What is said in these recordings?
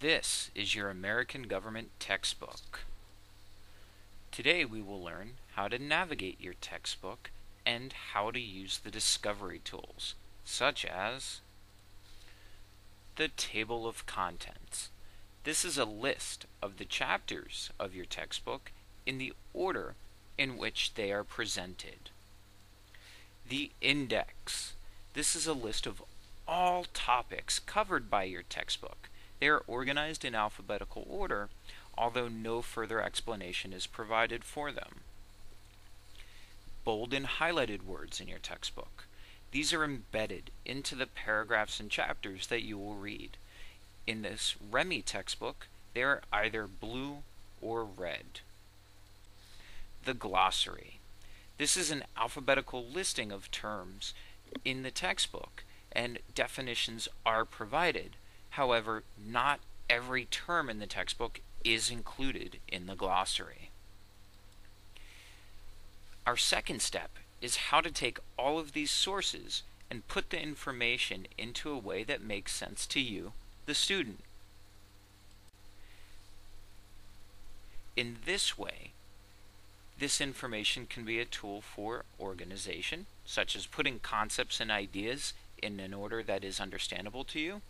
This is your American government textbook. Today we will learn how to navigate your textbook and how to use the discovery tools, such as the table of contents. This is a list of the chapters of your textbook in the order in which they are presented. The index. This is a list of all topics covered by your textbook. They are organized in alphabetical order, although no further explanation is provided for them. Bold and highlighted words in your textbook. These are embedded into the paragraphs and chapters that you will read. In this REMI textbook, they are either blue or red. The glossary. This is an alphabetical listing of terms in the textbook, and definitions are provided. However, not every term in the textbook is included in the glossary. Our second step is how to take all of these sources and put the information into a way that makes sense to you, the student. In this way, this information can be a tool for organization, such as putting concepts and ideas in an order that is understandable to you,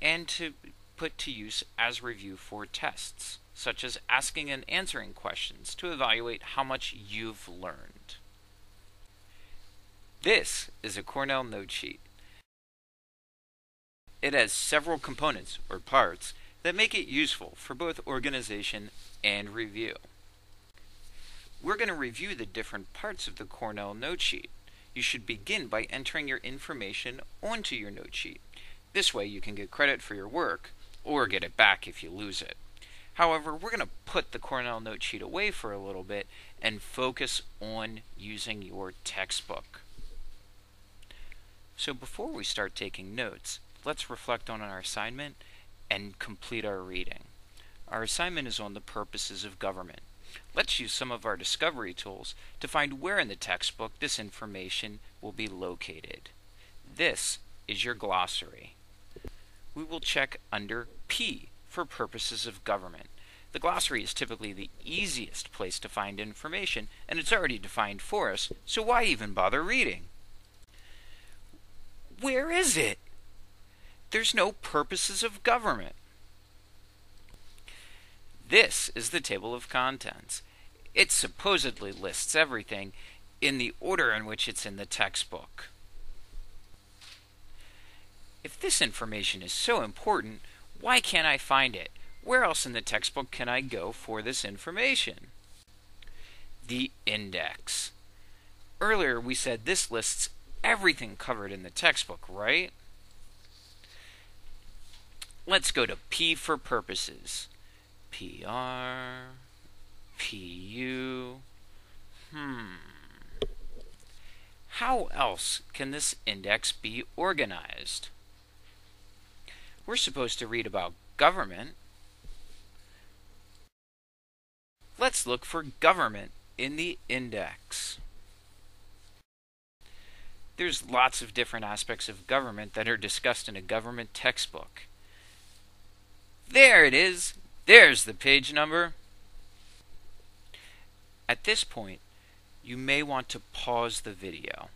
and to put to use as review for tests, such as asking and answering questions to evaluate how much you've learned. This is a Cornell note sheet. It has several components, or parts, that make it useful for both organization and review. We're going to review the different parts of the Cornell note sheet. You should begin by entering your information onto your note sheet. This way you can get credit for your work, or get it back if you lose it. However, we're going to put the Cornell note sheet away for a little bit and focus on using your textbook. So before we start taking notes, let's reflect on our assignment and complete our reading. Our assignment is on the purposes of government. Let's use some of our discovery tools to find where in the textbook this information will be located. This is your glossary. We will check under P for purposes of government. The glossary is typically the easiest place to find information, and it's already defined for us, so why even bother reading? Where is it? There's no purposes of government. This is the table of contents. It supposedly lists everything in the order in which it's in the textbook. If this information is so important, why can't I find it? Where else in the textbook can I go for this information? The index. Earlier we said this lists everything covered in the textbook, right? Let's go to P for purposes. PR, PU, How else can this index be organized? We're supposed to read about government. Let's look for government in the index. There's lots of different aspects of government that are discussed in a government textbook. There it is. There's the page number. At this point, you may want to pause the video.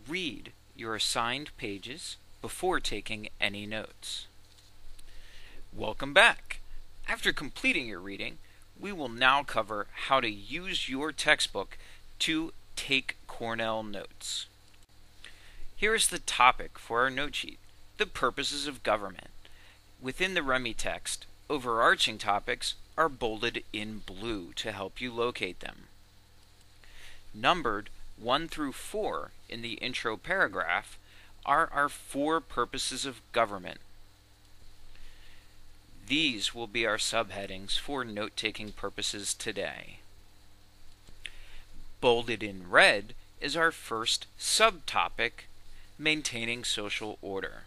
Read your assigned pages before taking any notes. Welcome back. After completing your reading, we will now cover how to use your textbook to take Cornell notes. Here is the topic for our note sheet: the purposes of government. Within the REMI text, overarching topics are bolded in blue to help you locate them. Numbered 1 through 4 in the intro paragraph are our 4 purposes of government. These will be our subheadings for note-taking purposes today. Bolded in red is our first subtopic, maintaining social order.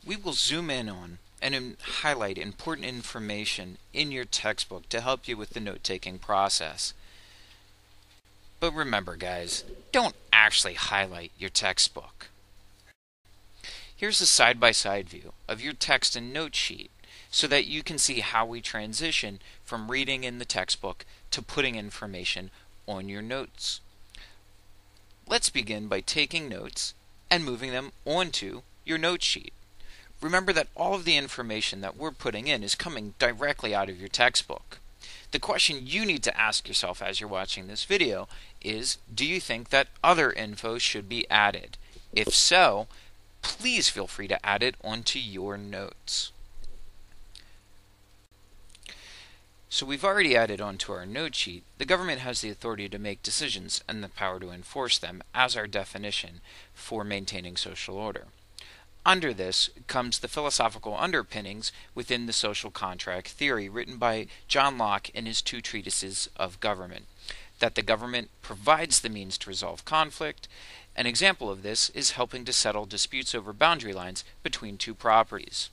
We will zoom in on and highlight important information in your textbook to help you with the note-taking process. But remember, guys, don't actually highlight your textbook. Here's a side-by-side view of your text and note sheet so that you can see how we transition from reading in the textbook to putting information on your notes. Let's begin by taking notes and moving them onto your note sheet. Remember that all of the information that we're putting in is coming directly out of your textbook. The question you need to ask yourself as you're watching this video is, do you think that other info should be added? If so, please feel free to add it onto your notes. So we've already added onto our note sheet, the government has the authority to make decisions and the power to enforce them as our definition for maintaining social order. Under this comes the philosophical underpinnings within the social contract theory written by John Locke in his 2 treatises of government, that the government provides the means to resolve conflict. An example of this is helping to settle disputes over boundary lines between 2 properties.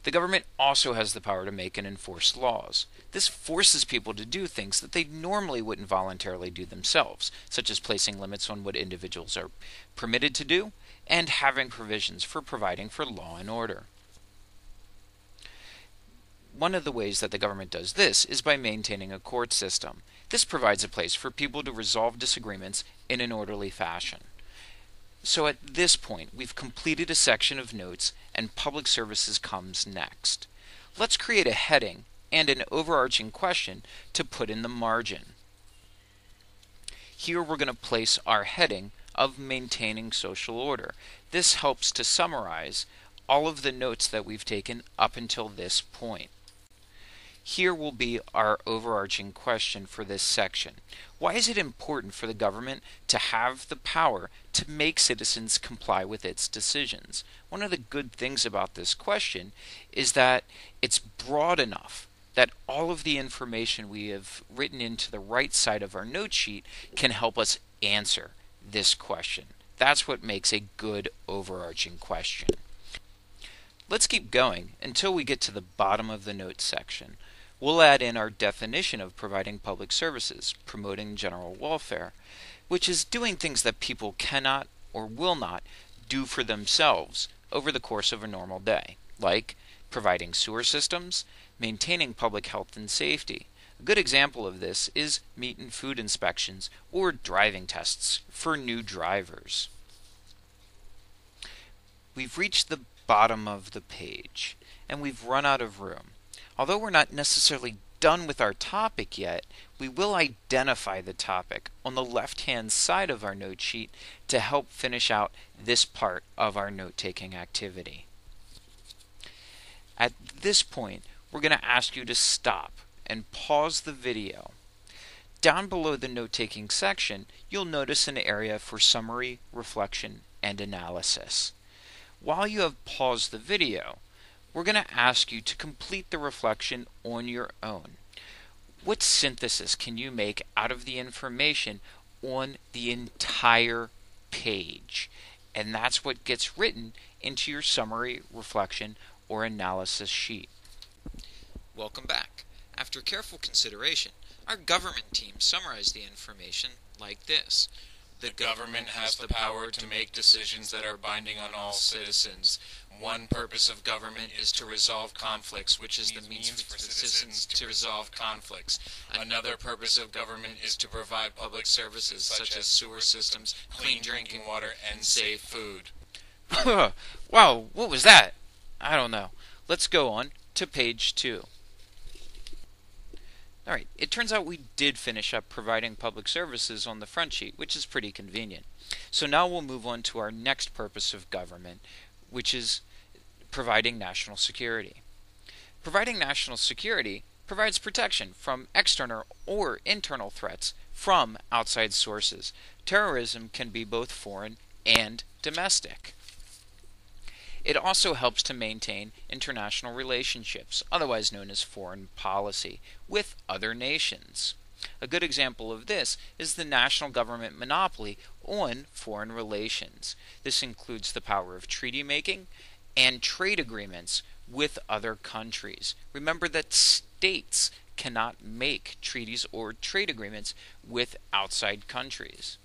The government also has the power to make and enforce laws. This forces people to do things that they normally wouldn't voluntarily do themselves, such as placing limits on what individuals are permitted to do and having provisions for providing for law and order. One of the ways that the government does this is by maintaining a court system. This provides a place for people to resolve disagreements in an orderly fashion. So at this point, we've completed a section of notes and public services comes next. Let's create a heading and an overarching question to put in the margin. Here we're going to place our heading of maintaining social order. This helps to summarize all of the notes that we've taken up until this point. Here will be our overarching question for this section. Why is it important for the government to have the power to make citizens comply with its decisions? One of the good things about this question is that it's broad enough that all of the information we have written into the right side of our note sheet can help us answer this question. That's what makes a good overarching question. Let's keep going until we get to the bottom of the notes section. We'll add in our definition of providing public services, promoting general welfare, which is doing things that people cannot or will not do for themselves over the course of a normal day, like providing sewer systems, maintaining public health and safety. A good example of this is meat and food inspections or driving tests for new drivers. We've reached the bottom of the page and we've run out of room. Although we're not necessarily done with our topic yet, we will identify the topic on the left-hand side of our note sheet to help finish out this part of our note-taking activity. At this point, we're going to ask you to stop and pause the video. Down below the note-taking section, you'll notice an area for summary, reflection, and analysis. While you have paused the video, we're going to ask you to complete the reflection on your own. What synthesis can you make out of the information on the entire page? And that's what gets written into your summary, reflection, or analysis sheet. Welcome back. After careful consideration, our government team summarized the information like this. The government has the power to make decisions that are binding on all citizens. One purpose of government is to resolve conflicts, which is the means for citizens to resolve conflicts. Another purpose of government is to provide public services such as sewer systems, clean drinking water, and safe food. Wow, what was that? I don't know. Let's go on to page 2. Alright, it turns out we did finish up providing public services on the front sheet, which is pretty convenient. So now we'll move on to our next purpose of government, which is providing national security. Providing national security provides protection from external or internal threats from outside sources. Terrorism can be both foreign and domestic. It also helps to maintain international relationships, otherwise known as foreign policy, with other nations. A good example of this is the national government monopoly on foreign relations. This includes the power of treaty making and trade agreements with other countries. Remember that states cannot make treaties or trade agreements with outside countries.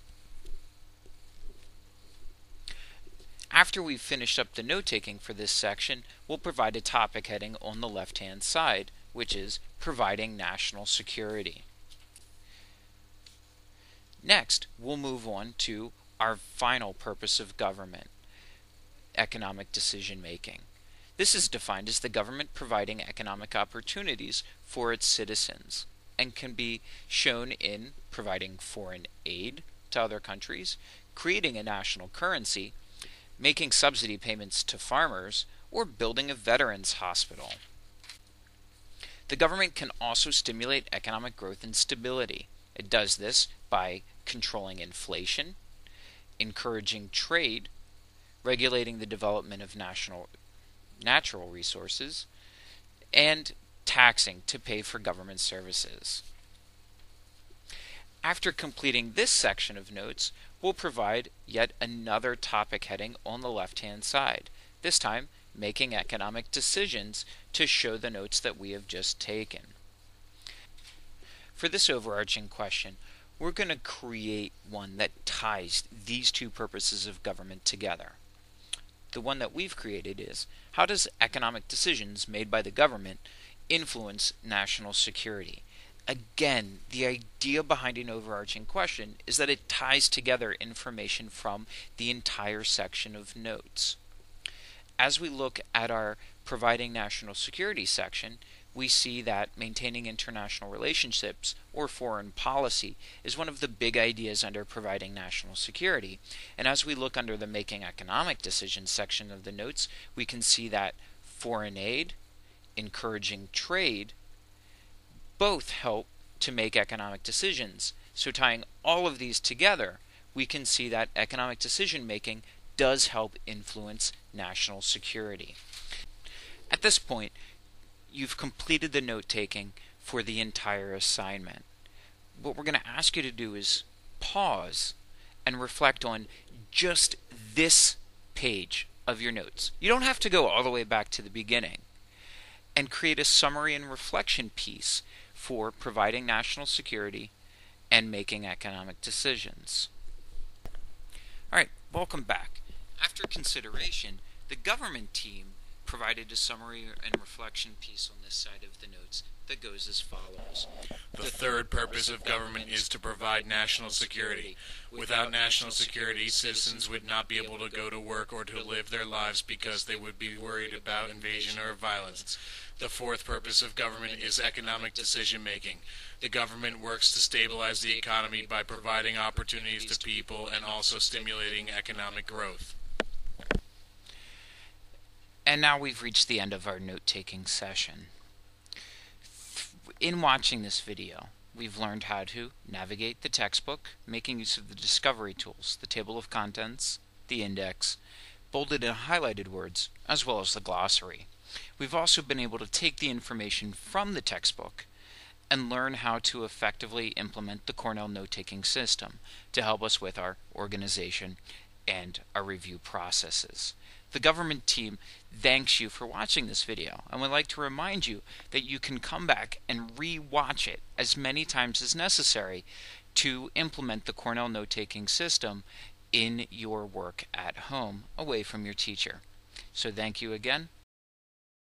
After we've finished up the note-taking for this section, we'll provide a topic heading on the left-hand side, which is Providing National Security. Next, we'll move on to our final purpose of government, economic decision-making. This is defined as the government providing economic opportunities for its citizens and can be shown in providing foreign aid to other countries, creating a national currency, making subsidy payments to farmers, or building a veterans hospital. The government can also stimulate economic growth and stability. It does this by controlling inflation, encouraging trade, regulating the development of natural resources, and taxing to pay for government services. After completing this section of notes, we'll provide yet another topic heading on the left-hand side, this time making economic decisions to show the notes that we have just taken. For this overarching question, we're going to create one that ties these two purposes of government together. The one that we've created is, how does economic decisions made by the government influence national security? Again, the idea behind an overarching question is that it ties together information from the entire section of notes. As we look at our Providing National Security section, we see that maintaining international relationships, or foreign policy, is one of the big ideas under Providing National Security. And as we look under the Making Economic Decisions section of the notes, we can see that foreign aid, encouraging trade, both help to make economic decisions. So tying all of these together, we can see that economic decision making does help influence national security. At this point, you've completed the note-taking for the entire assignment. What we're going to ask you to do is pause and reflect on just this page of your notes. You don't have to go all the way back to the beginning. And create a summary and reflection piece for providing national security and making economic decisions. Alright, welcome back. After consideration, the government team provided a summary and reflection piece on this side of the notes that goes as follows. The third purpose of government is to provide national security. Without national security, citizens would not be able to go to work or to live their lives because they would be worried about invasion or violence. The fourth purpose of government is economic decision-making. The government works to stabilize the economy by providing opportunities to people and also stimulating economic growth. And now we've reached the end of our note-taking session. In watching this video, we've learned how to navigate the textbook, making use of the discovery tools, the table of contents, the index, bolded and highlighted words, as well as the glossary. We've also been able to take the information from the textbook and learn how to effectively implement the Cornell Note-taking system to help us with our organization and our review processes. The government team thanks you for watching this video and would like to remind you that you can come back and re-watch it as many times as necessary to implement the Cornell Note-taking system in your work at home away from your teacher. So thank you again,